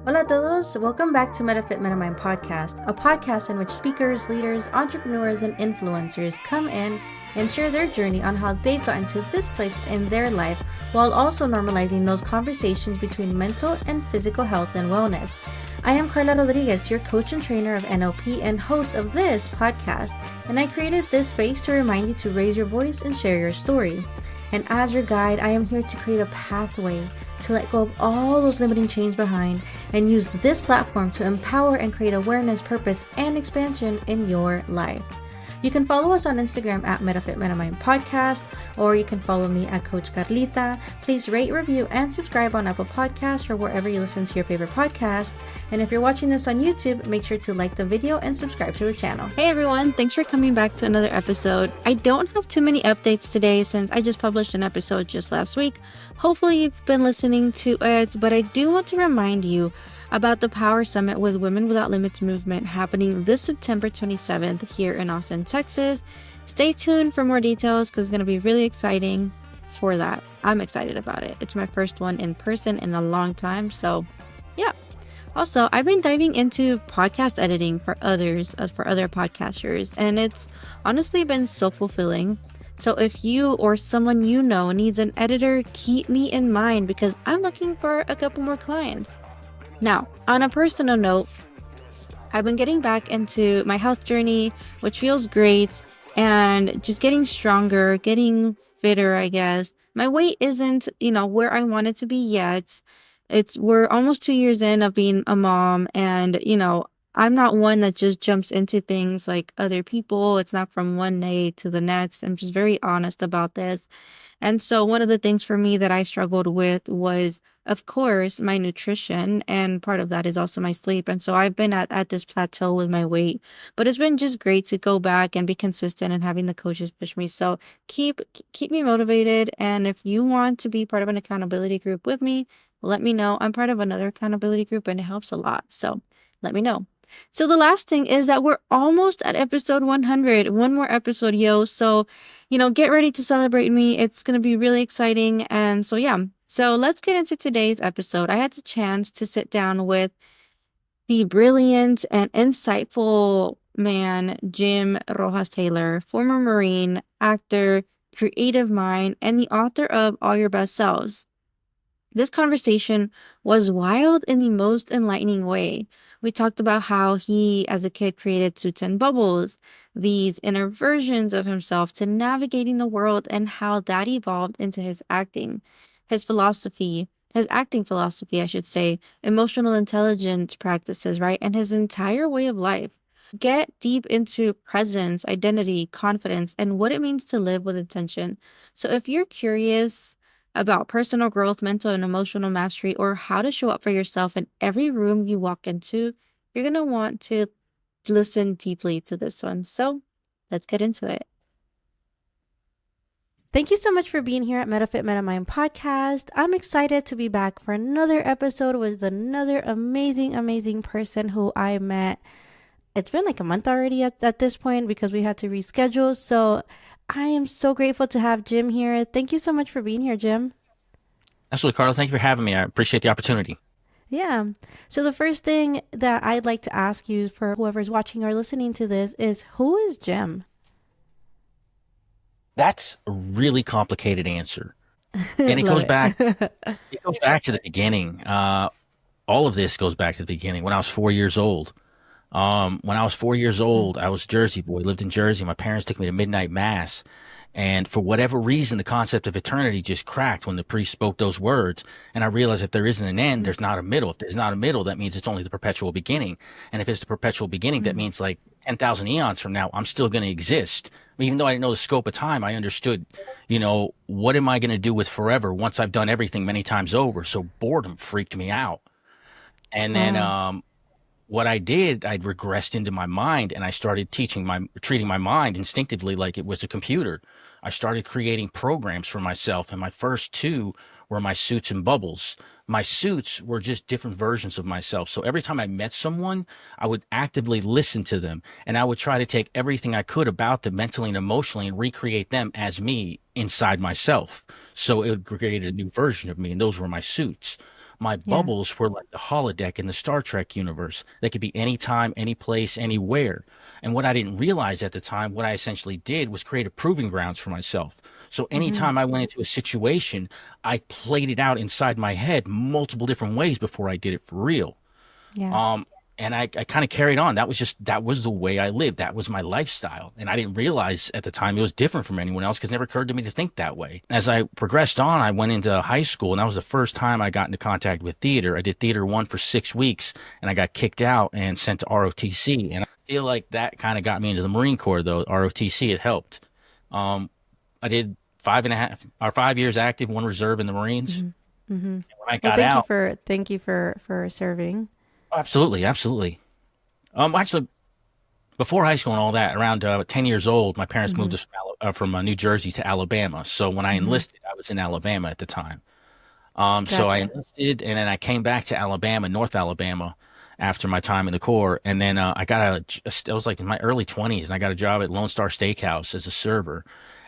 Hola a todos, welcome back to MetaFit MetaMind podcast, a podcast in which speakers, leaders, entrepreneurs, and influencers come in and share their journey on how they've gotten to this place in their life while also normalizing those conversations between mental and physical health and wellness. I am Carla Rodriguez, your coach and trainer of NLP and host of this podcast, and I created this space to remind you to raise your voice and share your story. And as your guide, I am here to create a pathway to let go of all those limiting chains behind and use this platform to empower and create awareness, purpose, and expansion in your life. You can follow us on Instagram at MetaFit MetaMind Podcast, or you can follow me at Coach Carlita. Please rate, review, and subscribe on Apple Podcasts or wherever you listen to your favorite podcasts. And if you're watching this on YouTube, make sure to like the video and subscribe to the channel. Hey everyone, thanks for coming back to another episode. I don't have too many updates today since I just published an episode just last week. Hopefully you've been listening to it, but I do want to remind you about the Power Summit with Women Without Limits movement happening this September 27th here in Austin, Texas. Stay tuned for more details because it's going to be really exciting for that. I'm excited about it. It's my first one in person in a long time. So yeah. Also, I've been diving into podcast editing for others, for other podcasters, and it's honestly been so fulfilling. So if you or someone you know needs an editor, keep me in mind because I'm looking for a couple more clients. Now, on a personal note, I've been getting back into my health journey, which feels great, and just getting stronger, getting fitter, I guess. My weight isn't, where I want it to be yet. We're almost 2 years in of being a mom, and, I'm not one that just jumps into things like other people. It's not from one day to the next. I'm just very honest about this. And so one of the things for me that I struggled with was, of course, my nutrition. And part of that is also my sleep. And so I've been at this plateau with my weight, but it's been just great to go back and be consistent and having the coaches push me. So keep me motivated. And if you want to be part of an accountability group with me, let me know. I'm part of another accountability group and it helps a lot. So let me know. So the last thing is that we're almost at episode 100. One more episode, yo. So, get ready to celebrate me. It's going to be really exciting. And so, yeah. So let's get into today's episode. I had the chance to sit down with the brilliant and insightful man, Jim Rojas Taylor, former Marine, actor, creative mind, and the author of All Your Best Selves. This conversation was wild in the most enlightening way. We talked about how he, as a kid, created suits and bubbles, these inner versions of himself to navigating the world, and how that evolved into his acting, his acting philosophy, I should say, emotional intelligence practices, right? And his entire way of life. Get deep into presence, identity, confidence, and what it means to live with intention. So if you're curious about personal growth, mental and emotional mastery, or how to show up for yourself in every room you walk into, you're going to want to listen deeply to this one. So let's get into it. Thank you so much for being here at MetaFit MetaMind podcast. I'm excited to be back for another episode with another amazing, amazing person who I met. It's been like a month already at this point because we had to reschedule. So I am so grateful to have Jim here. Thank you so much for being here, Jim. Absolutely, Carlos. Thank you for having me. I appreciate the opportunity. Yeah. So the first thing that I'd like to ask you for whoever's watching or listening to this is, who is Jim? That's a really complicated answer. And it goes back to the beginning. All of this goes back to the beginning when I was 4 years old. When I was 4 years old, I was a Jersey boy, lived in Jersey. My parents took me to midnight mass. And for whatever reason, the concept of eternity just cracked when the priest spoke those words. And I realized if there isn't an end, there's not a middle. If there's not a middle, that means it's only the perpetual beginning. And if it's the perpetual beginning, that means like 10,000 eons from now, I'm still going to exist. Even though I didn't know the scope of time, I understood, what am I going to do with forever once I've done everything many times over? So boredom freaked me out. And then, what I did, I'd regressed into my mind and I started treating my mind instinctively like it was a computer. I started creating programs for myself, and my first two were my suits and bubbles. My suits were just different versions of myself. So every time I met someone, I would actively listen to them, and I would try to take everything I could about them mentally and emotionally and recreate them as me inside myself. So it would create a new version of me, and those were my suits. My Yeah. bubbles were like the holodeck in the Star Trek universe. They could be anytime, any place, anywhere. And what I didn't realize at the time, what I essentially did was create a proving grounds for myself. So Mm-hmm. anytime I went into a situation, I played it out inside my head multiple different ways before I did it for real. Yeah. Um, and I kind of carried on. That was the way I lived. That was my lifestyle. And I didn't realize at the time it was different from anyone else because it never occurred to me to think that way. As I progressed on, I went into high school, and that was the first time I got into contact with theater. I did theater one for 6 weeks, and I got kicked out and sent to ROTC. And I feel like that kind of got me into the Marine Corps, though. ROTC, it helped. I did 5.5 or 5 years active, one reserve in the Marines. Mm-hmm. Mm-hmm. And when I Well, got out, thank you for serving. absolutely, absolutely. Actually, before high school and all that, around 10 years old, my parents Mm-hmm. moved us from New Jersey to Alabama. So when I Mm-hmm. enlisted, I was in Alabama at the time. So I Gotcha. enlisted, and then I came back to Alabama, North Alabama, after my time in the Corps. And then I got I was like in my early 20s, and I got a job at Lone Star Steakhouse as a server.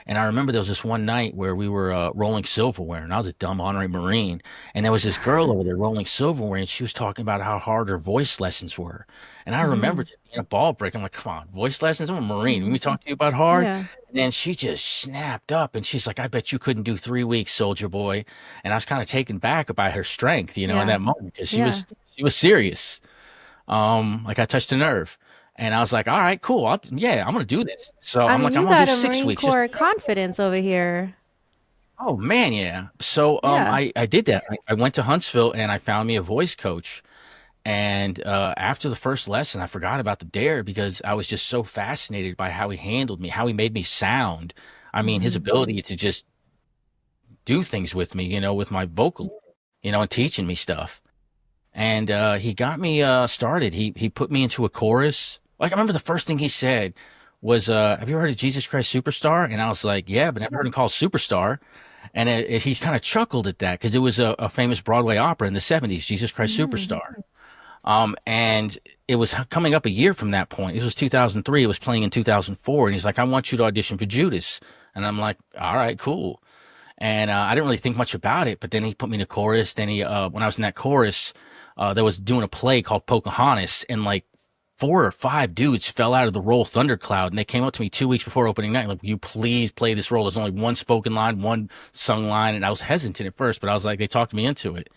And I remember there was this one night where we were rolling silverware, and I was a dumb honorary Marine. And there was this girl over there rolling silverware, and she was talking about how hard her voice lessons were. And I remember Mm-hmm. just being a ball break. I'm like, come on, voice lessons? I'm a Marine. Let Mm-hmm. me talk to you about hard. Yeah. And then she just snapped up, and she's like, I bet you couldn't do 3 weeks, soldier boy. And I was kind of taken back by her strength, in Yeah. that moment, because Yeah. she was serious. Like I touched a nerve. And I was like, all right, cool. Yeah, I'm going to do this. So I I'm mean, like, I'm you going to got do a six Marine weeks. Just Corps confidence over here. Oh man, yeah. So Yeah. I did that. I went to Huntsville and I found me a voice coach. And after the first lesson, I forgot about the dare because I was just so fascinated by how he handled me, how he made me sound. I mean, his Mm-hmm. ability to just do things with me, with my vocal, and teaching me stuff. And he got me started. He put me into a chorus. Like I remember the first thing he said was, "Have you heard of Jesus Christ Superstar?" And I was like, "Yeah, but never heard him called Superstar." And he kind of chuckled at that because it was a famous Broadway opera in the '70s, Jesus Christ Mm-hmm. Superstar. And it was coming up a year from that point. It was 2003. It was playing in 2004. And he's like, "I want you to audition for Judas." And I'm like, "All right, cool." And I didn't really think much about it. But then he put me in a chorus. Then when I was in that chorus, there was doing a play called Pocahontas, and like 4 or 5 dudes fell out of the role Thundercloud, and they came up to me 2 weeks before opening night, like, "Will you please play this role? There's only one spoken line, one sung line." And I was hesitant at first, but I was like, they talked me into it.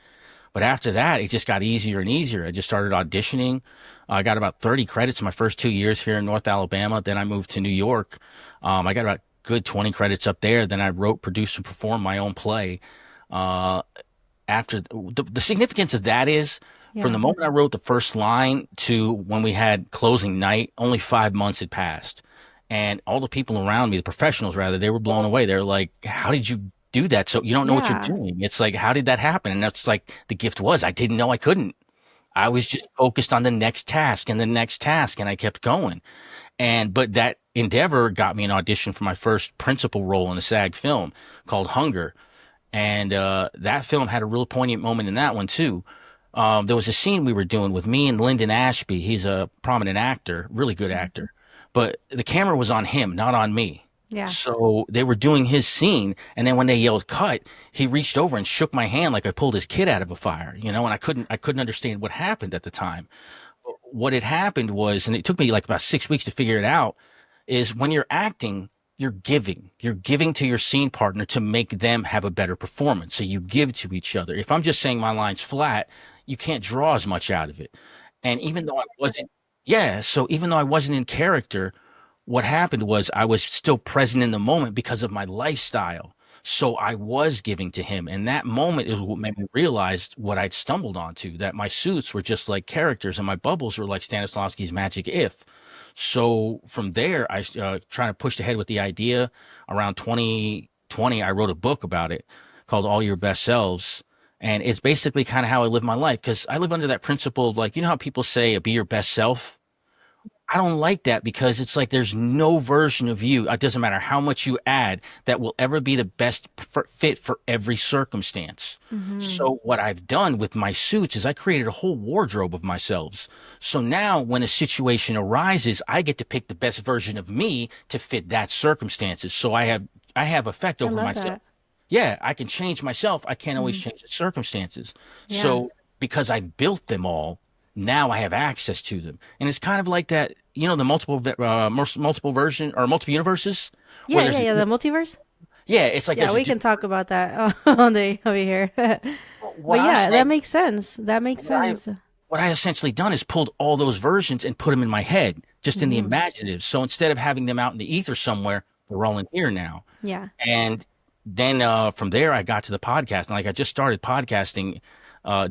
But after that, it just got easier and easier. I just started auditioning. I got about 30 credits in my first 2 years here in North Alabama. Then I moved to New York. I got about good 20 credits up there. Then I wrote, produced, and performed my own play. Uh, After the significance of that is from the Yeah. moment I wrote the first line to when we had closing night, only 5 months had passed. And all the people around me, the professionals rather, they were blown away. They're like, "How did you do that? So you don't know what you're Yeah. doing." It's like, how did that happen? And that's like the gift was, I didn't know I couldn't. I was just focused on the next task and the next task, and I kept going. But that endeavor got me an audition for my first principal role in a SAG film called Hunger. And that film had a real poignant moment in that one too. There was a scene we were doing with me and Lyndon Ashby. He's a prominent actor, really good actor, but the camera was on him, not on me. Yeah. So they were doing his scene, and then when they yelled cut, he reached over and shook my hand like I pulled his kid out of a fire, and I couldn't understand what happened at the time. What had happened was, and it took me like about 6 weeks to figure it out, is when you're acting, you're giving to your scene partner to make them have a better performance. So you give to each other. If I'm just saying my lines flat, you can't draw as much out of it. And even though I wasn't, yeah, so even though I wasn't in character, what happened was I was still present in the moment because of my lifestyle. So I was giving to him. And that moment is what made me realize what I'd stumbled onto, that my suits were just like characters and my bubbles were like Stanislavski's magic if. So from there, I trying to push ahead with the idea. Around 2020, I wrote a book about it called All Your Best Selves. And it's basically kind of how I live my life because I live under that principle of, like, how people say, be your best self? I don't like that because it's like there's no version of you. It doesn't matter how much you add that will ever be the best fit for every circumstance. Mm-hmm. So what I've done with my suits is I created a whole wardrobe of myself. So now when a situation arises, I get to pick the best version of me to fit that circumstances. So I have effect I over love myself. that. yeah, I can change myself. I can't always Mm-hmm. change the circumstances. Yeah. So because I've built them all, now I have access to them. And it's kind of like that, the multiple version or multiple universes where Yeah, yeah, yeah. The multiverse. yeah, it's like Yeah, there's a we can talk about that all day over here. what But I'm yeah, that saying, makes sense. That makes what I sense. what I essentially done is pulled all those versions and put them in my head, just in the Hmm. imaginative. So instead of having them out in the ether somewhere, they're all in here now. Yeah. And then from there, I got to the podcast. And like I just started podcasting,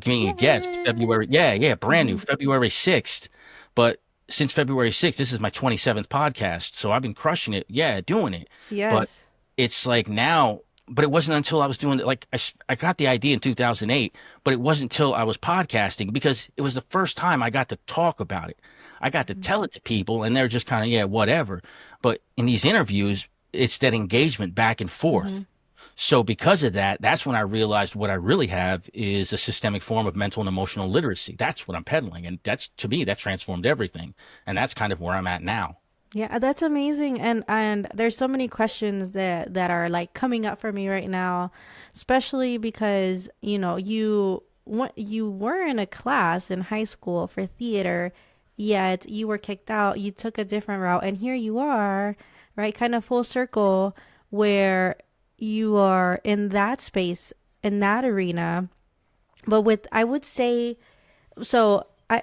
being a guest Yeah. February. Yeah, yeah, brand new, Hmm. February 6th. But since February 6th, this is my 27th podcast. So I've been crushing it. Yeah, doing it. But Yes. it's like now, but it wasn't until I was doing it. Like I got the idea in 2008, but it wasn't until I was podcasting because it was the first time I got to talk about it. I got to tell it to people and they're just kind of, yeah, whatever. But in these interviews, it's that engagement back and Hmm. forth. So because of that, that's when I realized what I really have is a systemic form of mental and emotional literacy. That's what I'm peddling. And that's, to me, that transformed everything. And that's kind of where I'm at now. Yeah, that's amazing. And there's so many questions that are like coming up for me right now, especially because, you were in a class in high school for theater, yet you were kicked out, you took a different route, and here you are, right? Kind of full circle where you are in that space, in that arena, but with, I would say,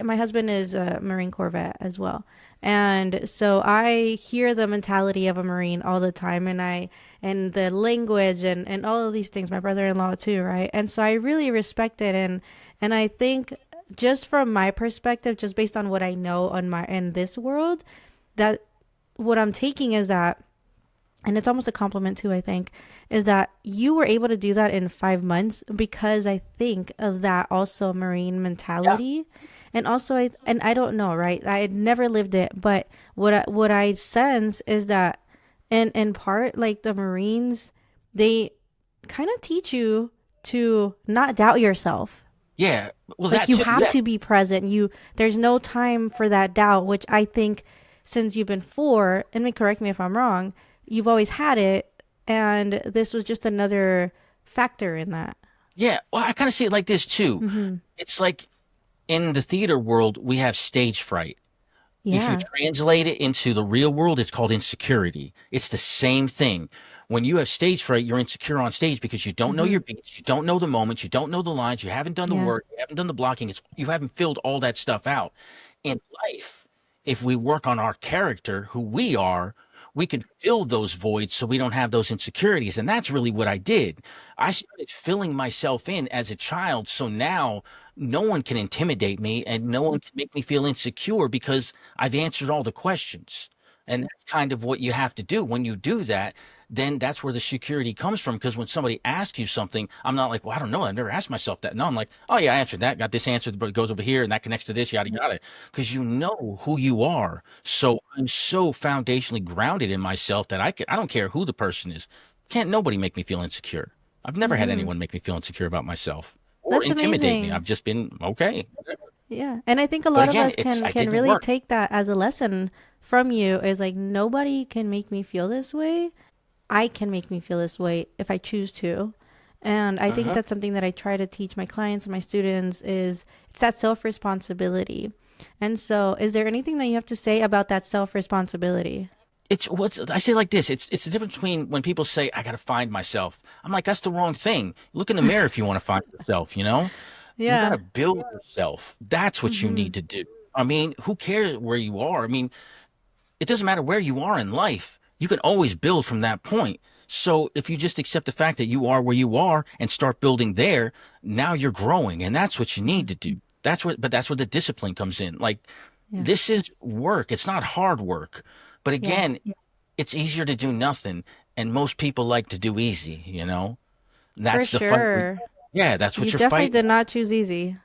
my husband is a Marine Corps vet as well. And so I hear the mentality of a Marine all the time, and the language and all of these things, my brother-in-law too, right? And so I really respect it. And I think just from my perspective, just based on what I know in this world, that what I'm taking is that, and it's almost a compliment too, I think, is that you were able to do that in 5 months because I think of that also Marine Yeah. mentality. And also, I don't know, right? I had never lived it, but what I sense is that in part, like the Marines, they kind of teach you to not doubt yourself. Yeah. Well, Like that you too. have Yeah. to be present. There's no time for that doubt, which I think since you've been four, and correct me if I'm wrong, you've always had it, and this was just another factor in that. Yeah. Well, I kind of see it like this too. Hmm. It's like in the theater world, we have stage fright. If you Yeah. translate it into the real world, it's called insecurity. It's the same thing. When you have stage fright, you're insecure on stage because you don't know Hmm. your beats, you don't know the moments, you don't know the lines, you haven't done the Yeah. work, you haven't done the blocking, you haven't filled all that stuff out. In life, if we work on our character, who we are, we can fill those voids so we don't have those insecurities. And that's really what I did. I started filling myself in as a child. So now no one can intimidate me and no one can make me feel insecure because I've answered all the questions. And that's kind of what you have to do. When you do that, then that's where the security comes from. Because when somebody asks you something, I'm not like, well, I don't know. I've never asked myself that. No, I'm like, oh, yeah, I answered that. Got this answer, but it goes over here and that connects to this, yada, yada. Because you know who you are. So I'm so foundationally grounded in myself that I don't care who the person is. Can't nobody make me feel insecure. I've never had Hmm. anyone make me feel insecure about myself or That's intimidate me. I've amazing. just been okay. Yeah. And I think a But lot of again, us it's can I can did the really work. take that as a lesson from you, is like nobody can make me feel this way. I can make me feel this way if I choose to. And I think Uh-huh. that's something that I try to teach my clients and my students, is it's that self-responsibility. And so, is there anything that you have to say about that self-responsibility? It's what's I say like this. It's the difference between when people say I got to find myself. I'm like that's the wrong thing. Look in the mirror if you want to find yourself. You got Yeah. to build yourself. That's what you Mhm. need to do. I mean, who cares where you are? I mean, it doesn't matter where you are in life. You can always build from that point. So if you just accept the fact that you are where you are and start building there, now you're growing, and that's what you need to do. That's where the discipline comes in. Like Yeah. this is work. It's not hard work. But Yeah. again, it's easier to do nothing, and most people like to do easy. For That's the fight. sure. Yeah, that's You what you're definitely fighting. did not choose easy.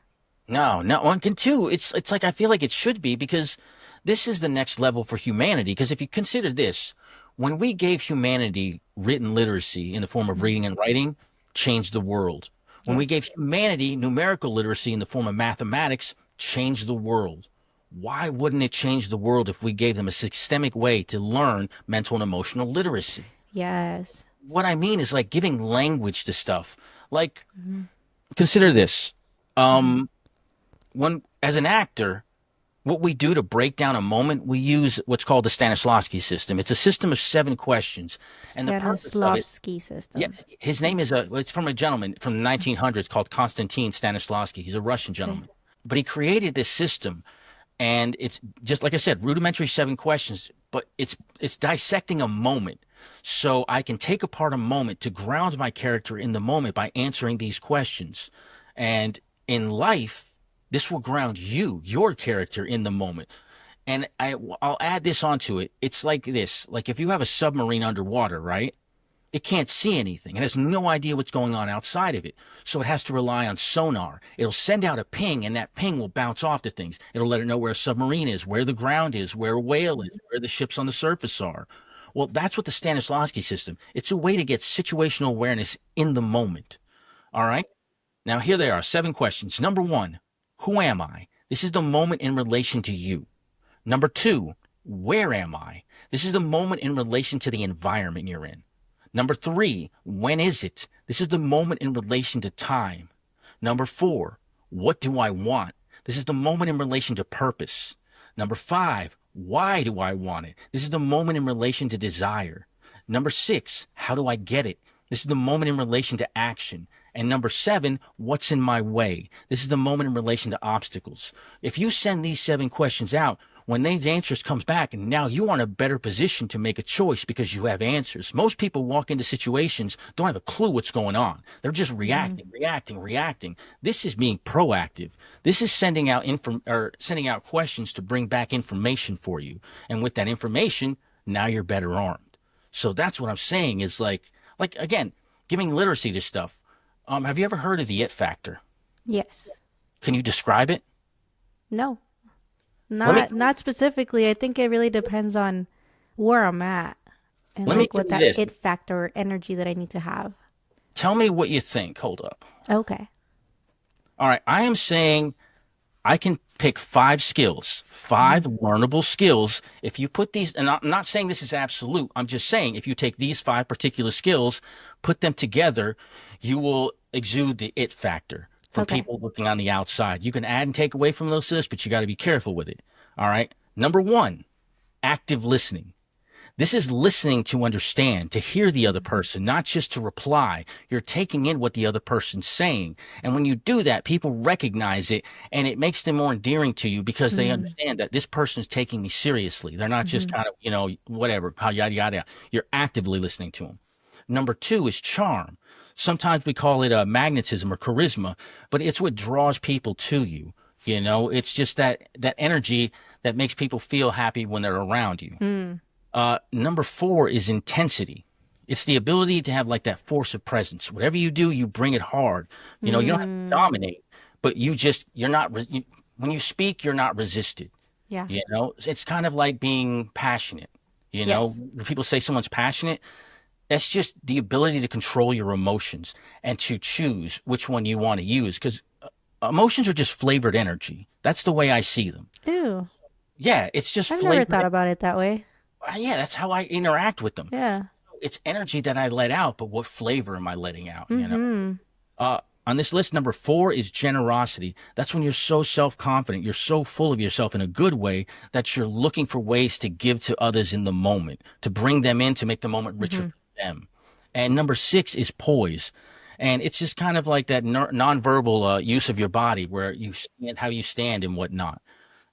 No, no, one can too. It's like I feel like it should be because this is the next level for humanity. Because if you consider this, when we gave humanity written literacy in the form of Mhm. reading and writing, changed the world. When we Yes. gave humanity numerical literacy in the form of mathematics, changed the world. Why wouldn't it change the world if we gave them a systemic way to learn mental and emotional literacy? Yes. what I mean is like giving language to stuff. Like, Mm-hmm. consider this. Mm-hmm. When, as an actor, what we do to break down a moment, we use what's called the Stanislavski system. It's a system of 7 questions. And the purpose of it, Stanislavski yeah, system. his name is it's from a gentleman from the 1900s called Konstantin Stanislavski. He's a Russian Okay. gentleman. But he created this system, and it's just like I said, rudimentary 7 questions, but it's dissecting a moment. So I can take apart a moment to ground my character in the moment by answering these questions. And in life, this will ground you, your character, in the moment. And I'll add this onto it. It's like this: like if you have a submarine underwater, right? It can't see anything. It has no idea what's going on outside of it. So it has to rely on sonar. It'll send out a ping, and that ping will bounce off to things. It'll let it know where a submarine is, where the ground is, where a whale is, where the ships on the surface are. Well, that's what the Stanislavski system. It's a way to get situational awareness in the moment. All right? Now, here they are, 7 questions. Number 1, who am I? This is the moment in relation to you. Number 2, where am I? This is the moment in relation to the environment you're in. Number 3, when is it? This is the moment in relation to time. Number 4, what do I want? This is the moment in relation to purpose. Number 5, why do I want it? This is the moment in relation to desire. Number 6, how do I get it? This is the moment in relation to action. And number 7, what's in my way? This is the moment in relation to obstacles. If you send these 7 questions out, when these answers comes back, and now you are in a better position to make a choice because you have answers. Most people walk into situations, don't have a clue what's going on. They're just reacting. This is being proactive. This is sending out sending out questions to bring back information for you. And with that information, now you're better armed. So that's what I'm saying is like again, giving literacy to stuff. Have you ever heard of the it factor? Yes. Can you describe it? No. Let me Not specifically. I think it really depends on where I'm at and let me like give what you that this. it factor or energy that I need to have. Tell me what you think. Hold up. Okay. All right, I am saying I can pick 5 skills, Mm-hmm. 5 learnable skills. If you put these, and I'm not saying this is absolute, I'm just saying if you take these 5 particular skills, put them together, you will exude the it factor from Okay. people looking on the outside. You can add and take away from those lists, but you got to be careful with it. All right. Number 1, active listening. This is listening to understand, to hear the other person, not just to reply. You're taking in what the other person's saying. And when you do that, people recognize it and it makes them more endearing to you because they Mm-hmm. understand that this person's taking me seriously. They're not just Mm-hmm. kind of, whatever, how yada, yada. You're actively listening to them. Number 2 is charm. Sometimes we call it magnetism or charisma, but it's what draws people to you. It's just that energy that makes people feel happy when they're around you. Mm. Number 4 is intensity. It's the ability to have like that force of presence. Whatever you do, you bring it hard. You don't have to Mm. dominate, but you're not, when you speak, you're not resisted. Yeah. It's kind of like being passionate. Yes. When people say someone's passionate, that's just the ability to control your emotions and to choose which one you want to use. Because emotions are just flavored energy. That's the way I see them. Ew. Yeah, it's just I've never flavored. thought about it that way. Yeah, that's how I interact with them. Yeah. It's energy that I let out, but what flavor am I letting out? Mm-hmm. On this list, number 4 is generosity. That's when you're so self-confident, you're so full of yourself in a good way that you're looking for ways to give to others in the moment, to bring them in, to make the moment richer Mm-hmm. for them. And number 6 is poise. And it's just kind of like that nonverbal use of your body where you stand, how you stand and whatnot.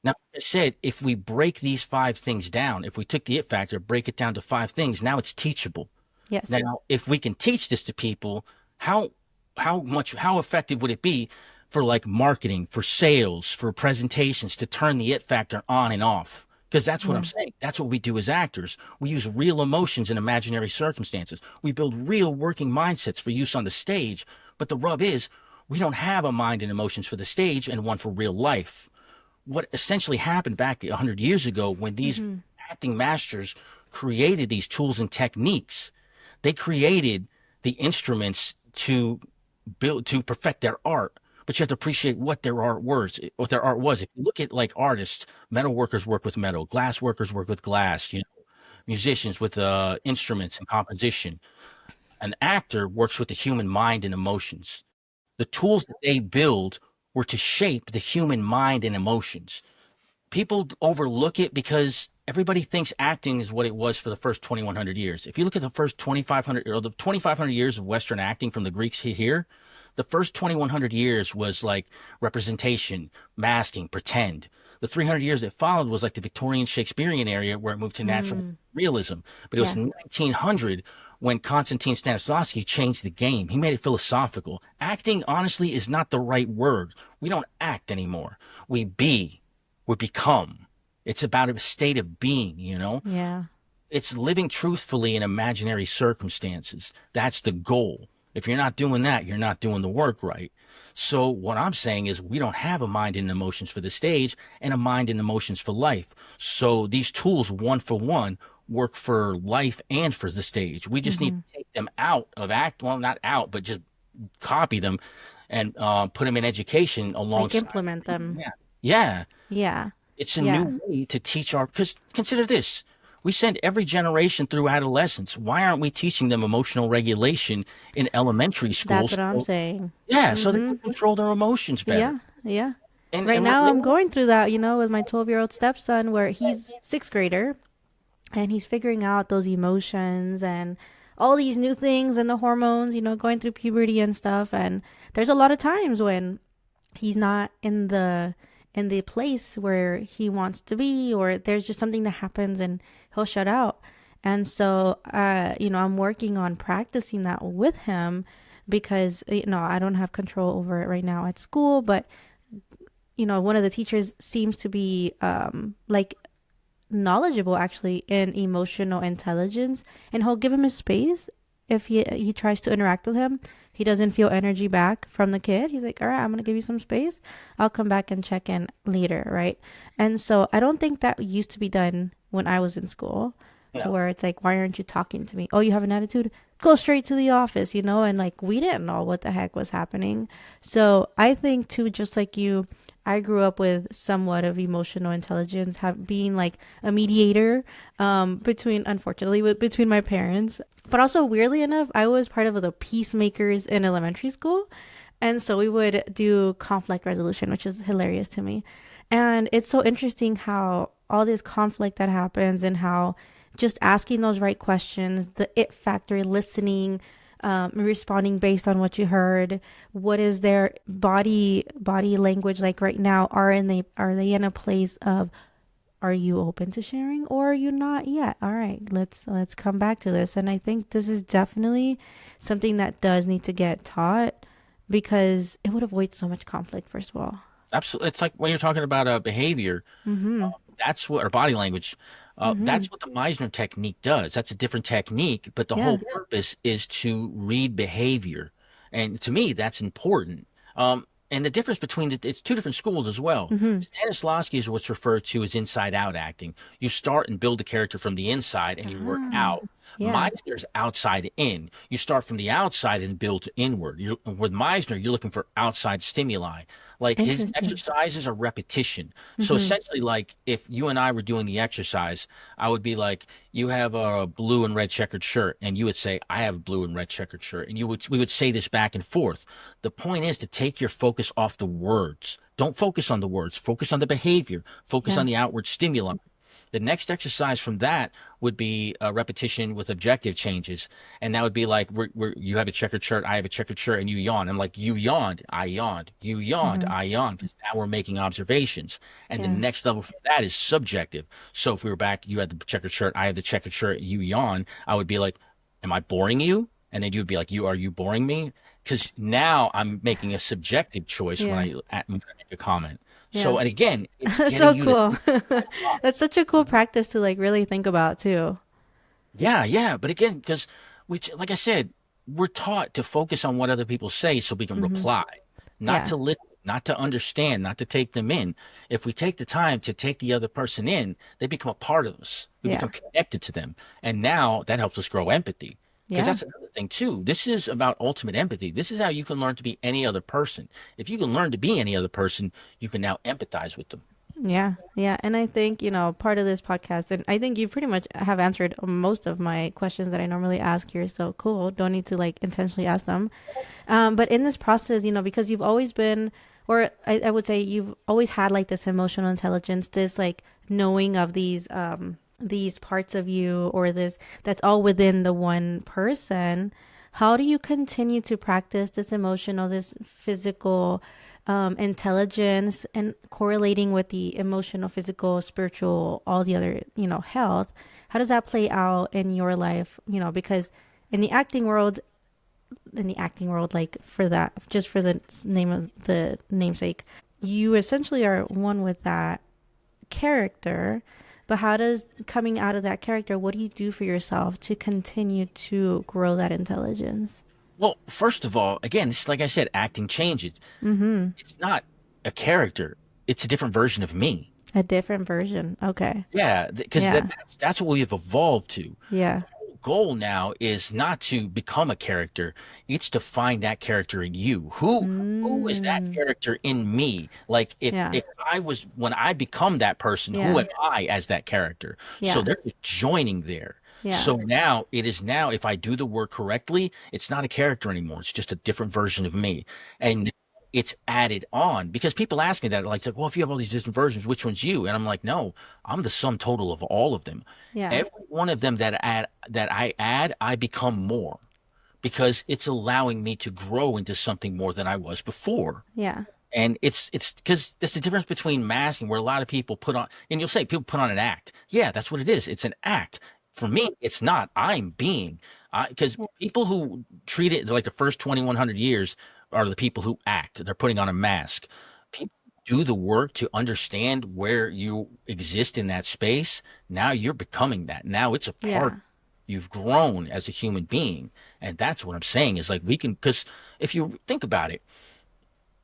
Now, like I said, if we break these 5 things down, if we took the it factor, break it down to 5 things, now it's teachable. Yes. Now, if we can teach this to people, how how effective would it be for like marketing, for sales, for presentations to turn the it factor on and off? Because that's what I'm Yeah. saying. That's what we do as actors. We use real emotions in imaginary circumstances. We build real working mindsets for use on the stage. But the rub is we don't have a mind and emotions for the stage and one for real life. What essentially happened back 100 years ago when these Mm-hmm. acting masters created these tools and techniques, they created the instruments to perfect their art. But you have to appreciate what their art was. If you look at like artists, metal workers work with metal, glass workers work with glass, musicians with instruments and composition. An actor works with the human mind and emotions. The tools that they build were to shape the human mind and emotions. People overlook it because everybody thinks acting is what it was for the first 2,100 years. If you look at the first 2,500 or the 2,500 years of Western acting from the Greeks here, the first 2,100 years was like representation, masking, pretend. The 300 years that followed was like the Victorian Shakespearean area where it moved to natural realism. But it was 1900 when Konstantin Stanislavski changed the game. He made it philosophical. Acting, honestly, is not the right word. We don't act anymore. We become. It's about a state of being, you know? Yeah. It's living truthfully in imaginary circumstances. That's the goal. If you're not doing that, you're not doing the work right. So what I'm saying is we don't have a mind and emotions for the stage and a mind and emotions for life. So these tools, one for one, work for life and for the stage. We just need to take them out of act. Well, not out, but just copy them and put them in education alongside. Like implement them. Yeah. Yeah. Yeah. It's a new way to teach because consider this. We send every generation through adolescence. Why aren't we teaching them emotional regulation in elementary school? That's what I'm saying. Yeah, so they can control their emotions better. Yeah, yeah. And, right now I'm going through that, you know, with my 12-year-old stepson where he's sixth grader and he's figuring out those emotions and all these new things and the hormones, you know, going through puberty and stuff. And there's a lot of times when he's not in the place where he wants to be, or there's just something that happens and he'll shut out. And so, you know, I'm working on practicing that with him because, you know, I don't have control over it right now at school, but, you know, one of the teachers seems to be, like knowledgeable actually in emotional intelligence, and he'll give him his space. If he tries to interact with him, he doesn't feel energy back from the kid. He's like, all right, I'm going to give you some space. I'll come back and check in later. Right. And so I don't think that used to be done when I was in school, where it's like, why aren't you talking to me? Oh, you have an attitude? Go straight to the office, you know? And like, we didn't know what the heck was happening. So I think too, just like you, I grew up with somewhat of emotional intelligence, being like a mediator between my parents. But also, weirdly enough, I was part of the peacemakers in elementary school. And so we would do conflict resolution, which is hilarious to me. And it's so interesting how all this conflict that happens and how just asking those right questions, the it factor, listening, responding based on what you heard. What is their body language like right now? Are they in a place of, are you open to sharing or are you not yet? All right, let's come back to this. And I think this is definitely something that does need to get taught because it would avoid so much conflict, first of all. Absolutely. It's like when you're talking about behavior, that's what, or body language, that's what the Meisner technique does. That's a different technique, but the whole purpose is to read behavior. And to me, that's important. And the difference between it's two different schools as well. Stanislavski is what's referred to as inside-out acting. You start and build a character from the inside, and you work out. Meisner's outside in. You start from the outside and build inward. With Meisner, you're looking for outside stimuli. Like his exercises are repetition. So essentially, like if you and I were doing the exercise, I would be like, you have a blue and red checkered shirt. And you would say, I have a blue and red checkered shirt. And we would say this back and forth. The point is to take your focus off the words. Don't focus on the words. Focus on the behavior. Focus on the outward stimuli. The next exercise from that would be a repetition with objective changes. And that would be like, you have a checkered shirt, I have a checkered shirt, and you yawn. I'm like, you yawned, I yawned. You yawned, I yawned. Because now we're making observations. And the next level from that is subjective. So if we were back, you had the checkered shirt, I have the checkered shirt, you yawn. I would be like, am I boring you? And then you'd be like, are you boring me? Because now I'm making a subjective choice when I make a comment. So, and again, it's that's so cool. That's such a cool practice to like really think about too. Yeah. But again, because like I said, we're taught to focus on what other people say so we can reply, not to listen, not to understand, not to take them in. If we take the time to take the other person in, they become a part of us. We become connected to them. And now that helps us grow empathy. Because that's another thing too. This is about ultimate empathy. This is how you can learn to be any other person. If you can learn to be any other person, you can now empathize with them. Yeah, yeah. And I think, part of this podcast, and I think you pretty much have answered most of my questions that I normally ask here. So cool. Don't need to like intentionally ask them. But in this process, because you've always been, or I would say you've always had like this emotional intelligence, this like knowing of these parts of you, or this that's all within the one person. How do you continue to practice this emotional, this physical intelligence, and correlating with the emotional, physical, spiritual, all the other, health? How does that play out in your life? Because in the acting world, like for that, just for the name of the namesake, you essentially are one with that character. But how does coming out of that character, what do you do for yourself to continue to grow that intelligence? Well, first of all, again, this is like I said, acting changes. It's not a character; it's a different version of me. A different version. Okay. Yeah, because Yeah. that's what we've evolved to. Yeah. Goal now is not to become a character, it's to find that character in you. Who is that Mm. character in me? Like Yeah. if I was, when I become that person, who Yeah. am I as that character? So Yeah. they're just joining there. Yeah. So now it is, now if I do the work correctly, it's not a character anymore, it's just a different version of me. And it's added on, because people ask me that, like, it's like, well, if you have all these different versions, which one's you? And I'm like, no, I'm the sum total of all of them. Yeah. Every one of them that I add, I become more, because it's allowing me to grow into something more than I was before. Yeah. And it's because it's the difference between masking, where a lot of people put on, and you'll say people put on an act. Yeah, that's what it is. It's an act. For me, it's not. I'm being, because people who treat it like the first 2,100 years are the people who act. They're putting on a mask. People do the work to understand where you exist in that space. Now you're becoming that. Now it's a part. Yeah. You've grown as a human being. And that's what I'm saying, is like, we can, because if you think about it,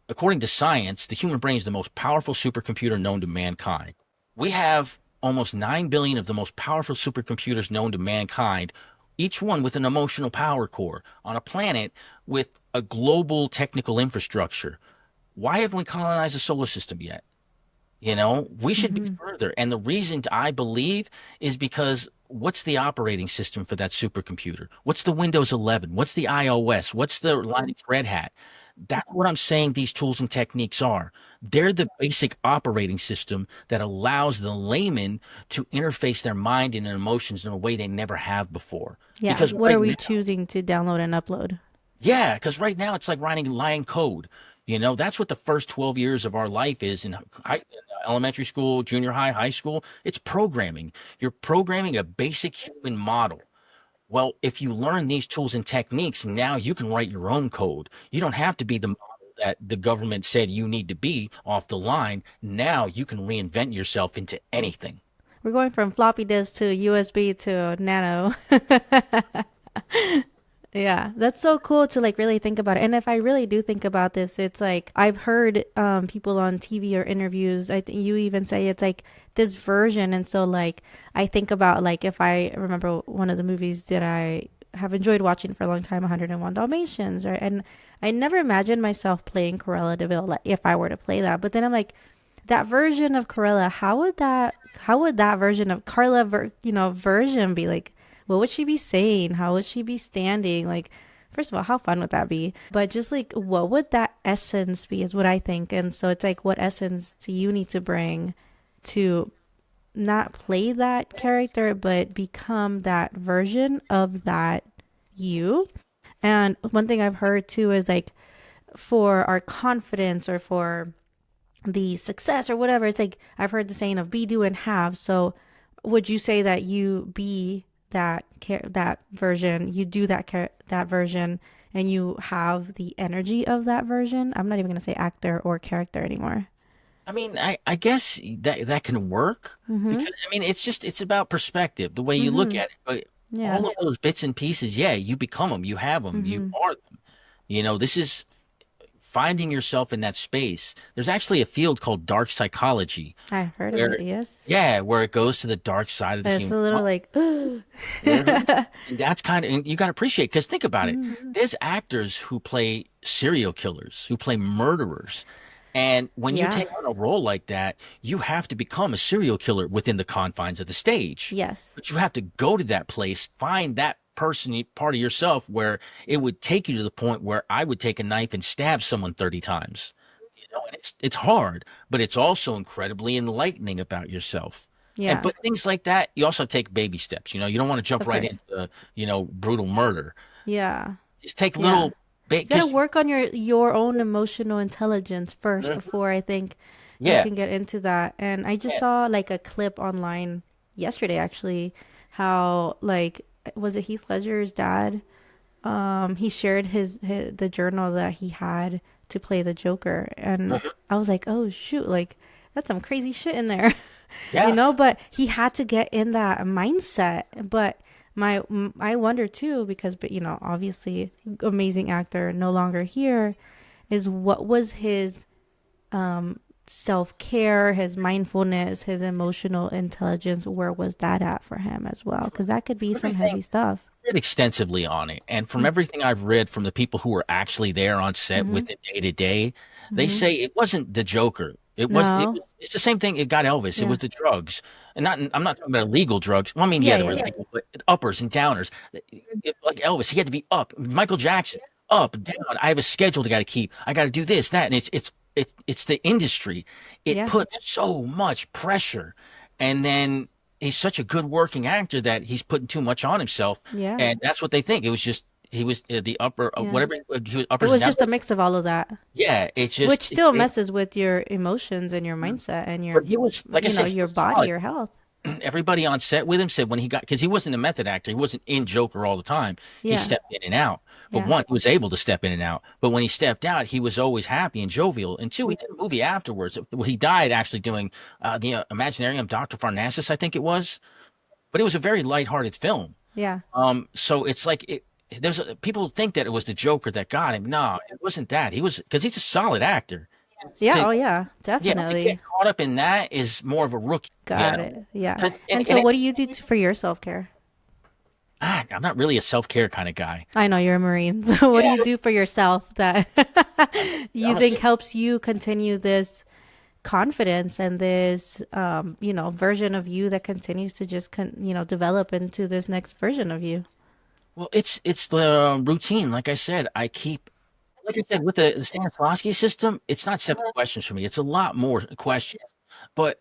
according to science, the human brain is the most powerful supercomputer known to mankind. We have almost 9 billion of the most powerful supercomputers known to mankind, each one with an emotional power core on a planet with a global technical infrastructure. Why haven't we colonized the solar system yet? We should be Mm-hmm. further. And the reason I believe is because what's the operating system for that supercomputer? What's the Windows 11? What's the iOS? What's the Linux Red Hat? That's what I'm saying these tools and techniques are. They're the basic operating system that allows the layman to interface their mind and their emotions in a way they never have before. Yeah. Because What are right we now, choosing to download and upload? yeah, because right now it's like writing line code. That's what the first 12 years of our life is in elementary school, junior high, high school. It's programming. You're programming a basic human model. Well, if you learn these tools and techniques, now you can write your own code. You don't have to be the model that the government said you need to be off the line. Now you can reinvent yourself into anything. We're going from floppy disk to USB to nano. Yeah, that's so cool to like really think about it. And if I really do think about this, it's like I've heard people on TV or interviews. I think you even say it's like this version, and so like I think about like if I remember one of the movies that I have enjoyed watching for a long time, 101 Dalmatians, right? And I never imagined myself playing Cruella de Vil, like if I were to play that. But then I'm like, that version of Cruella, how would that version of Carla, version be like? What would she be saying? How would she be standing? Like, first of all, how fun would that be? But just like, what would that essence be is what I think. And so it's like, what essence do you need to bring to not play that character, but become that version of that you? And one thing I've heard too is like, for our confidence or for the success or whatever, it's like, I've heard the saying of be, do, and have. So would you say that you be that version, you do that version, and you have the energy of that version? I'm not even going to say actor or character anymore. I mean, I guess that can work, Mm-hmm. because I mean, it's about perspective, the way you look Mm-hmm. at it. But Yeah. all of those bits and pieces, yeah, you become them, you have them, you Mm-hmm. are them. This is finding yourself in that space. There's actually a field called dark psychology, I heard of where it, yes. yeah, where it goes to the dark side of the It's a human little mind. like, Mhm. And that's kind of, and you got to appreciate, because think about it. Mhm. There's actors who play serial killers, who play murderers. And when you Yeah. take on a role like that, you have to become a serial killer within the confines of the stage. Yes. But you have to go to that place, find that person, part of yourself, where it would take you to the point where I would take a knife and stab someone 30 times. And it's hard, but it's also incredibly enlightening about yourself. Yeah. But things like that, you also take baby steps. You don't want to jump Of right course. into brutal murder. Yeah. Just take Yeah. little You gotta because work on your own emotional intelligence first before I think you yeah, can get into that. And I just saw like a clip online yesterday actually, how like was it Heath Ledger's dad? He shared his the journal that he had to play the Joker, and I was like, oh shoot, like that's some crazy shit in there. yeah. But he had to get in that mindset. But I wonder too, because but obviously amazing actor, no longer here, is what was his self-care, his mindfulness, his emotional intelligence, where was that at for him as well? Because that could be some Everything heavy stuff. read extensively on it, and from everything I've read from the people who were actually there on set Mm-hmm. with it day to day, they Mm-hmm. say it wasn't the Joker. It was. It No. was. It's the same thing. It got Elvis. It Yeah. was the drugs, and not. I'm not talking about illegal drugs. Well, I mean, yeah, Yeah, they yeah, were yeah. legal, but uppers and downers. Like Elvis, he had to be up. Michael Jackson, up, down. I have a schedule to got to keep. I got to do this, that, and it's the industry. It Yeah. puts so much pressure, and then he's such a good working actor that he's putting too much on himself, Yeah. and that's what they think. It was just he was the upper Yeah. whatever he was It uppers and was downs. just a mix of all of that, Yeah, it's which just still messes with your emotions and your mindset and but he was like I said, he your was body, solid. your health. Everybody on set with him said when he got because he wasn't a method actor, he wasn't in Joker all the time. He Yeah. stepped in and out. But Yeah. one, he was able to step in and out. But when he stepped out, he was always happy and jovial. And two, he did a movie afterwards. Well, he died actually doing the Imaginarium, Dr. Farnassus, I think it was. But it was a very lighthearted film. Yeah. So it's like people think that it was the Joker that got him. No, it wasn't that. He was because he's a solid actor. Yeah. To, Oh, yeah. yeah, to Definitely. get caught up in that is more of a rookie. Got it. Yeah. 'Cause- And and so, what do you do for your self care? I'm not really a self care kind of guy. I know you're a Marine. So, what do Yeah, you do for yourself that you I'm a, think helps you continue this confidence and this, version of you that continues to just, develop into this next version of you? well, it's the routine. Like I said, like I said, with the Stanislavski system, it's not 7 questions for me. It's a lot more questions, but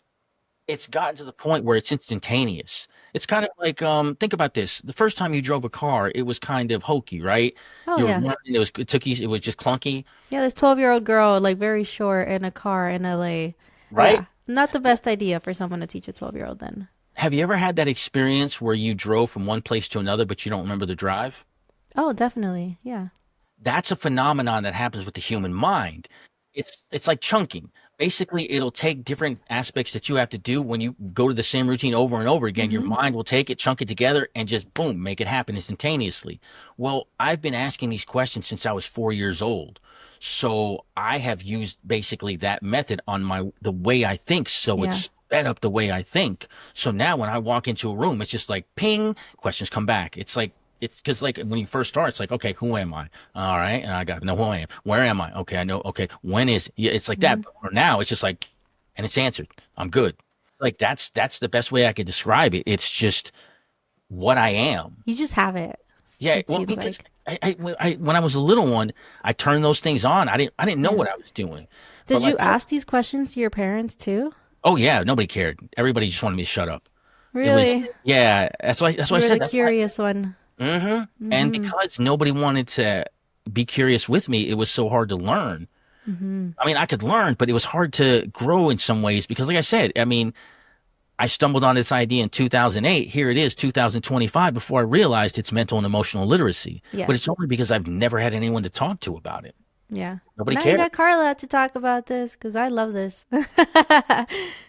it's gotten to the point where it's instantaneous. It's kind of like think about this. The first time you drove a car, it was kind of hokey, right? Oh, You were yeah. learning, it took you, it was just clunky, Yeah, this 12-year-old girl, like very short in a car in LA. right? Yeah. Not the best idea for someone to teach a 12-year-old then. Have you ever had that experience where you drove from one place to another, but you don't remember the drive? Oh, definitely. Yeah. That's a phenomenon that happens with the human mind. It's like chunking. Basically, it'll take different aspects that you have to do when you go to the same routine over and over again. Your Mm-hmm. mind will take it, chunk it together, and just boom, make it happen instantaneously. Well, I've been asking these questions since I was 4 years old. So I have used basically that method on the way I think. So Yeah. it's sped up the way I think. So now when I walk into a room, it's just like ping, questions come back. It's because like when you first start, it's like, okay, who am I? All right. And I got to know who I am. Where am I? Okay. I know. Okay. When is it? Yeah, it's like that. Mm-hmm. But for now, it's just like, and it's answered. I'm good. It's like, that's the best way I could describe it. It's just what I am. You just have it. Yeah. It Well, seems because like. when I was a little one, I turned those things on. I didn't know Yeah. what I was doing. But Did like, you ask these questions to your parents too? oh yeah, nobody cared. Everybody just wanted me to shut up. It was, Really? yeah. That's why I You were said the that's why. curious one. And because nobody wanted to be curious with me, it was so hard to learn. I mean, I could learn, but it was hard to grow in some ways because, like I said, I mean, I stumbled on this idea in 2008. Here it is, 2025, before I realized it's mental and emotional literacy. But Yes. it's only because I've never had anyone to talk to about it. Yeah. Nobody Now you cared. got Carla to talk about this because I love this.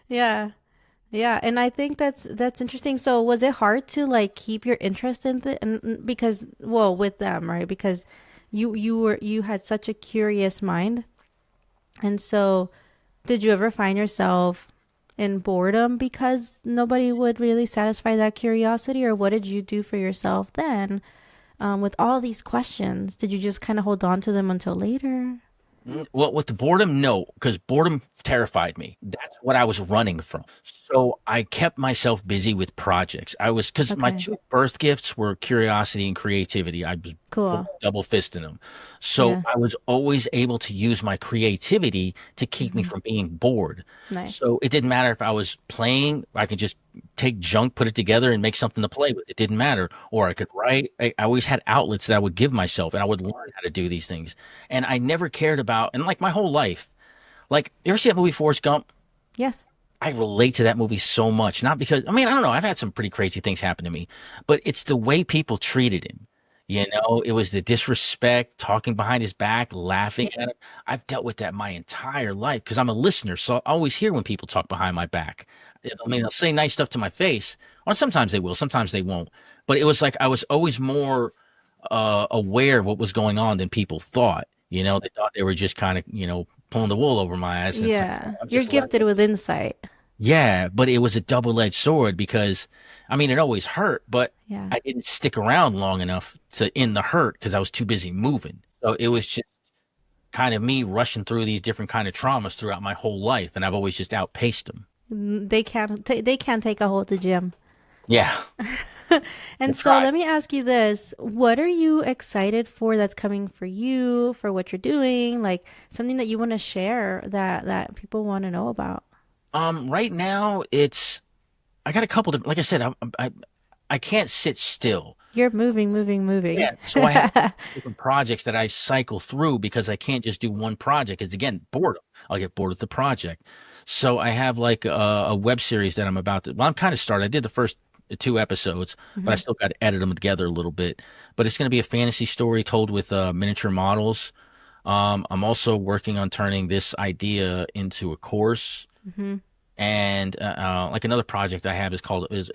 Yeah. Yeah, and I think that's interesting. So was it hard to like keep your interest in and because well with them, right? Because you had such a curious mind. And so did you ever find yourself in boredom because nobody would really satisfy that curiosity, or what did you do for yourself then with all these questions? Did you just kind of hold on to them until later? Well, with the boredom, no, because boredom terrified me. That's what I was running from. So I kept myself busy with projects. Because my Okay. two birth gifts were curiosity and creativity. I was Cool. double fisting them. So Yeah. I was always able to use my creativity to keep me Hmm. from being bored. Nice. So it didn't matter if I was playing, I could just take junk, put it together, and make something to play with. It didn't matter. Or I could write. I always had outlets that I would give myself, and I would learn how to do these things. And I never cared about, and like my whole life, like, you ever see that movie Forrest Gump? Yes. I relate to that movie so much. Not because, I mean, I don't know, I've had some pretty crazy things happen to me, but it's the way people treated him. You know, it was the disrespect, talking behind his back, laughing at him. I've dealt with that my entire life because I'm a listener. So I always hear when people talk behind my back. I mean, they'll say nice stuff to my face, or sometimes they will, sometimes they won't. But it was like I was always more aware of what was going on than people thought. You know, they thought they were just kind of, pulling the wool over my eyes. And it's like, Yeah. I'm You're just learning. gifted with insight. Yeah, but it was a double-edged sword because, I mean, it always hurt, but Yeah. I didn't stick around long enough to end the hurt because I was too busy moving. So it was just kind of me rushing through these different kind of traumas throughout my whole life, and I've always just outpaced them. They can't take a hold to Jim. Yeah, I And so tried. let me ask you this. What are you excited for that's coming for you, for what you're doing? Like something that you want to share that people want to know about. Right now I got a couple of, like I said, I can't sit still. You're moving, moving, moving. Yeah, so I have different projects that I cycle through because I can't just do one project. Because again, boredom. I'll get bored with the project. So I have like a web series that I'm about to. Well, I'm kind of started. I did the first two episodes, but I Hmm. still got to edit them together a little bit. But it's going to be a fantasy story told with miniature models. I'm also working on turning this idea into a course, Hmm. and like another project I have is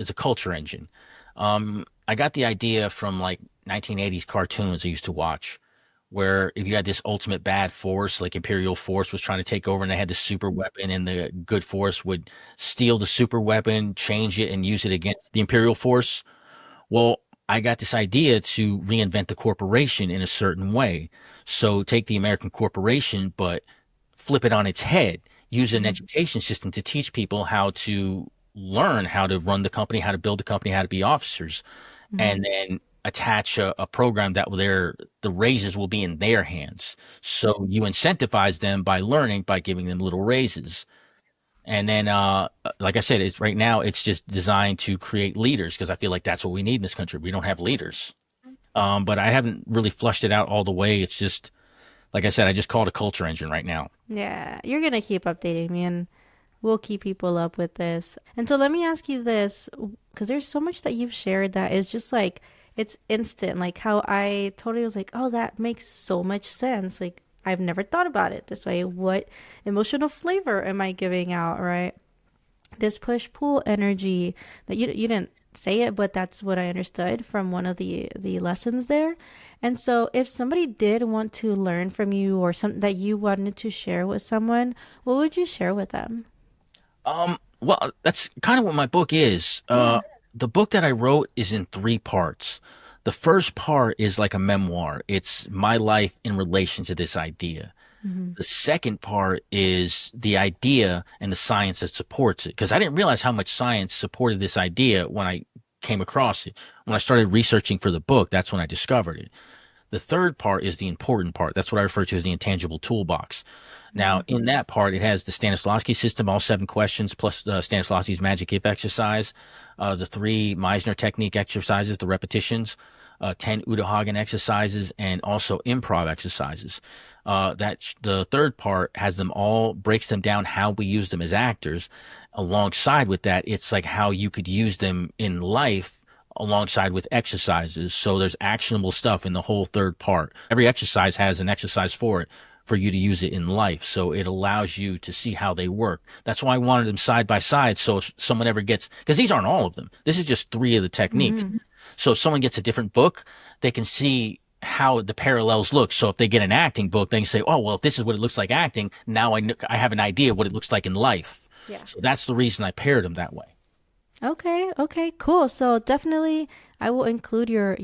a culture engine. I got the idea from like 1980s cartoons I used to watch, where if you had this ultimate bad force, like Imperial Force was trying to take over, and they had the super weapon, and the good force would steal the super weapon, change it, and use it against the Imperial Force. Well, I got this idea to reinvent the corporation in a certain way. So take the American corporation, but flip it on its head. Use an Hmm. education system to teach people how to learn how to run the company, how to build the company, how to be officers, Hmm. and then attach a program that the raises will be in their hands. So you incentivize them by learning by giving them little raises. And then, like I said, it's right now it's just designed to create leaders because I feel like that's what we need in this country. We don't have leaders. But I haven't really flushed it out all the way. It's just, like I said, I just call it a culture engine right now. Yeah, you're gonna keep updating me, and we'll keep people up with this. And so let me ask you this, because there's so much that you've shared that is just like it's instant. Like how I totally was like, oh, that makes so much sense. Like I've never thought about it this way. What emotional flavor am I giving out, right? This push pull energy that you didn't say it, but that's what I understood from one of the lessons there. And so if somebody did want to learn from you or something that you wanted to share with someone, what would you share with them? Well, that's kind of what my book is. Yeah. The book that I wrote is in three parts. The first part is like a memoir. It's my life in relation to this idea. Hmm. The second part is the idea and the science that supports it. Because I didn't realize how much science supported this idea when I came across it. When I started researching for the book, that's when I discovered it. The third part is the important part. That's what I refer to as the intangible toolbox. Now, Hmm. in that part, it has the Stanislavski system, all 7 questions, plus Stanislavski's magic if exercise, the 3 Meisner technique exercises, the repetitions, 10 Uta Hagen exercises, and also improv exercises. The third part has them all, breaks them down how we use them as actors. Alongside with that, it's like how you could use them in life alongside with exercises. So there's actionable stuff in the whole third part. Every exercise has an exercise for it for you to use it in life. So it allows you to see how they work. That's why I wanted them side by side. So if someone ever gets, because these aren't all of them, this is just 3 of the techniques. Hmm. So if someone gets a different book, they can see how the parallels look. So if they get an acting book, they can say, oh, well, if this is what it looks like acting, now I have an idea what it looks like in life. Yeah. So that's the reason I paired them that way. Okay, okay, cool. So definitely I will include your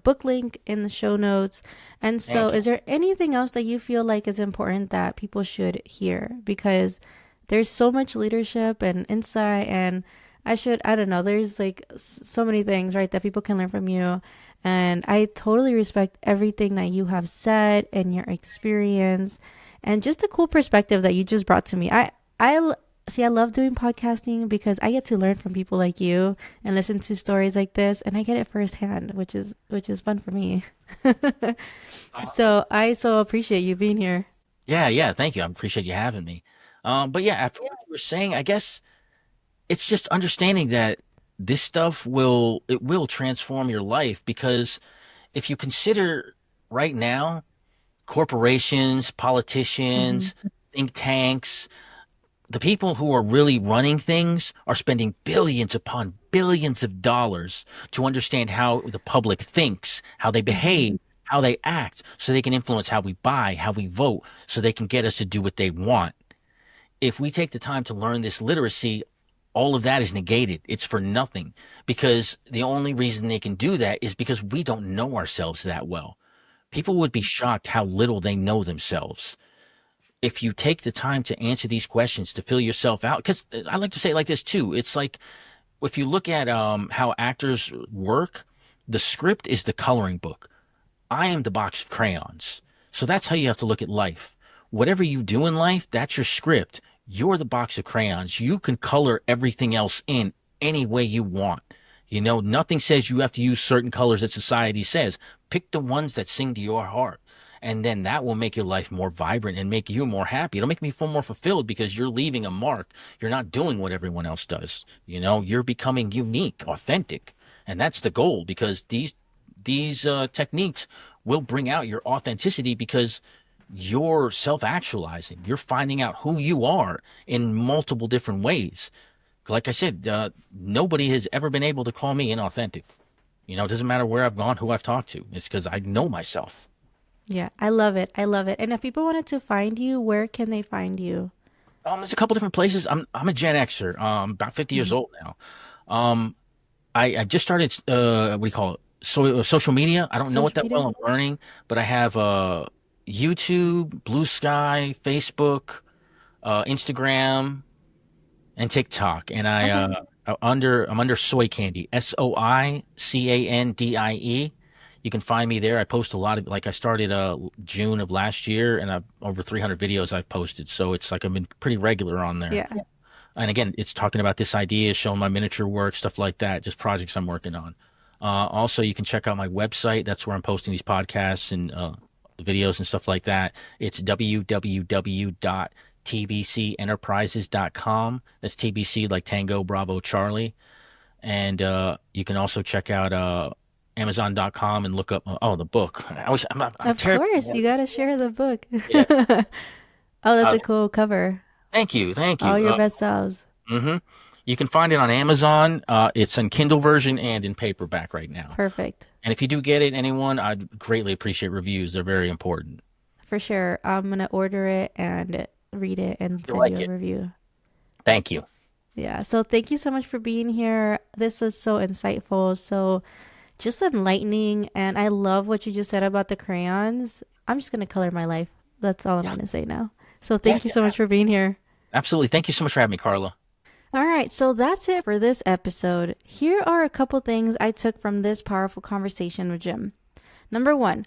book link in the show notes. And so Thank you. is there anything else that you feel like is important that people should hear? Because there's so much leadership and insight, and I don't know, there's like so many things, right, that people can learn from you. And I totally respect everything that you have said and your experience and just a cool perspective that you just brought to me. I See, I love doing podcasting because I get to learn from people like you and listen to stories like this, and I get it firsthand, which is fun for me. So I so appreciate you being here. Yeah, yeah. Thank you. I appreciate you having me. But yeah, after what you were saying, I guess it's just understanding that this stuff will transform your life because if you consider right now corporations, Hmm. politicians, think tanks, the people who are really running things are spending billions upon billions of dollars to understand how the public thinks, how they Hmm. behave, how they act, so they can influence how we buy, how we vote, so they can get us to do what they want. If we take the time to learn this literacy, all of that is negated. It's for nothing because the only reason they can do that is because we don't know ourselves that well. People would be shocked how little they know themselves if you take the time to answer these questions to fill yourself out. Because I like to say it like this too. It's like if you look at how actors work, the script is the coloring book. I am the box of crayons. So that's how you have to look at life. Whatever you do in life, that's your script. You're the box of crayons. You can color everything else in any way you want. You know, nothing says you have to use certain colors that society says. Pick the ones that sing to your heart. And then that will make your life more vibrant and make you more happy. It'll make me feel more fulfilled because you're leaving a mark. You're not doing what everyone else does. You know, you're becoming unique, authentic. And that's the goal because these techniques will bring out your authenticity because you're self-actualizing. You're finding out who you are in multiple different ways. Like I said, nobody has ever been able to call me inauthentic. You know, it doesn't matter where I've gone, who I've talked to. It's because I know myself. Yeah, I love it. I love it. And if people wanted to find you, where can they find you? There's a couple different places. I'm a Gen Xer. About 50 years Mhm. old now. Um, I just started. What do you call it? Social media. I don't know it Social that media? well. I'm learning, but I have YouTube, Blue Sky, Facebook, Instagram, and TikTok. And Okay. I'm under Soy Candy, SoiCandie. You can find me there. I post a lot of like I started June of last year, and I've over 300 videos I've posted. So it's like I've been pretty regular on there. Yeah. And again, it's talking about this idea, showing my miniature work, stuff like that, just projects I'm working on. Also, you can check out my website. That's where I'm posting these podcasts and videos and stuff like that. It's www.tbcenterprises.com. That's TBC like Tango Bravo Charlie. And you can also check out Amazon.com and look up the book. I'm Of terrible. course, you got to share the book. Yeah. Oh, that's Uh, a cool cover. thank you, thank All you. your best selves. Hmm. You can find it on Amazon. It's in Kindle version and in paperback right now. Perfect. And if you do get it, anyone, I'd greatly appreciate reviews. They're very important. For sure. I'm going to order it and read it and You send you like a it? review. Thank you. Yeah. So thank you so much for being here. This was so insightful, so just enlightening. And I love what you just said about the crayons. I'm just going to color my life. That's all I'm Yeah, going to say now. So yeah, thank you so yeah. much for being here. Absolutely. Thank you so much for having me, Carla. All right, so that's it for this episode. Here are a couple things I took from this powerful conversation with Jim. Number one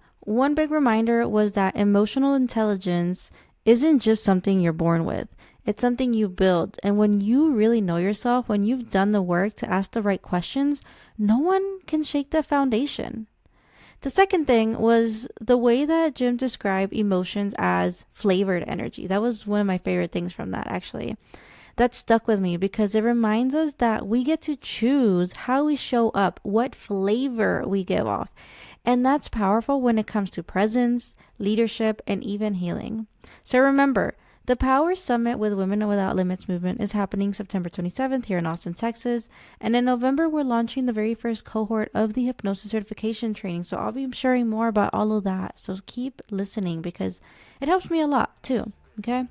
big reminder was that emotional intelligence isn't just something you're born with. It's something you build. And when you really know yourself, when you've done the work to ask the right questions, no one can shake that foundation. The second thing was the way that Jim described emotions as flavored energy. That was one of my favorite things from that, actually. That stuck with me because it reminds us that we get to choose how we show up, what flavor we give off. And that's powerful when it comes to presence, leadership, and even healing. So remember, the Power Summit with Women Without Limits movement is happening September 27th here in Austin, Texas. And in November, we're launching the very first cohort of the hypnosis certification training. So I'll be sharing more about all of that. So keep listening because it helps me a lot too. Okay.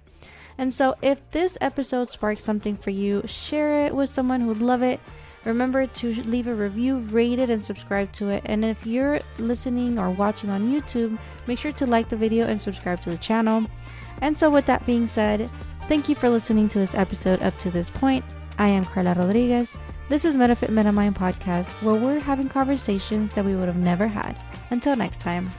And so if this episode sparks something for you, share it with someone who'd love it. Remember to leave a review, rate it, and subscribe to it. And if you're listening or watching on YouTube, make sure to like the video and subscribe to the channel. And so with that being said, thank you for listening to this episode up to this point. I am Carla Rodriguez. This is MetaFit MetaMind podcast, where we're having conversations that we would have never had. Until next time.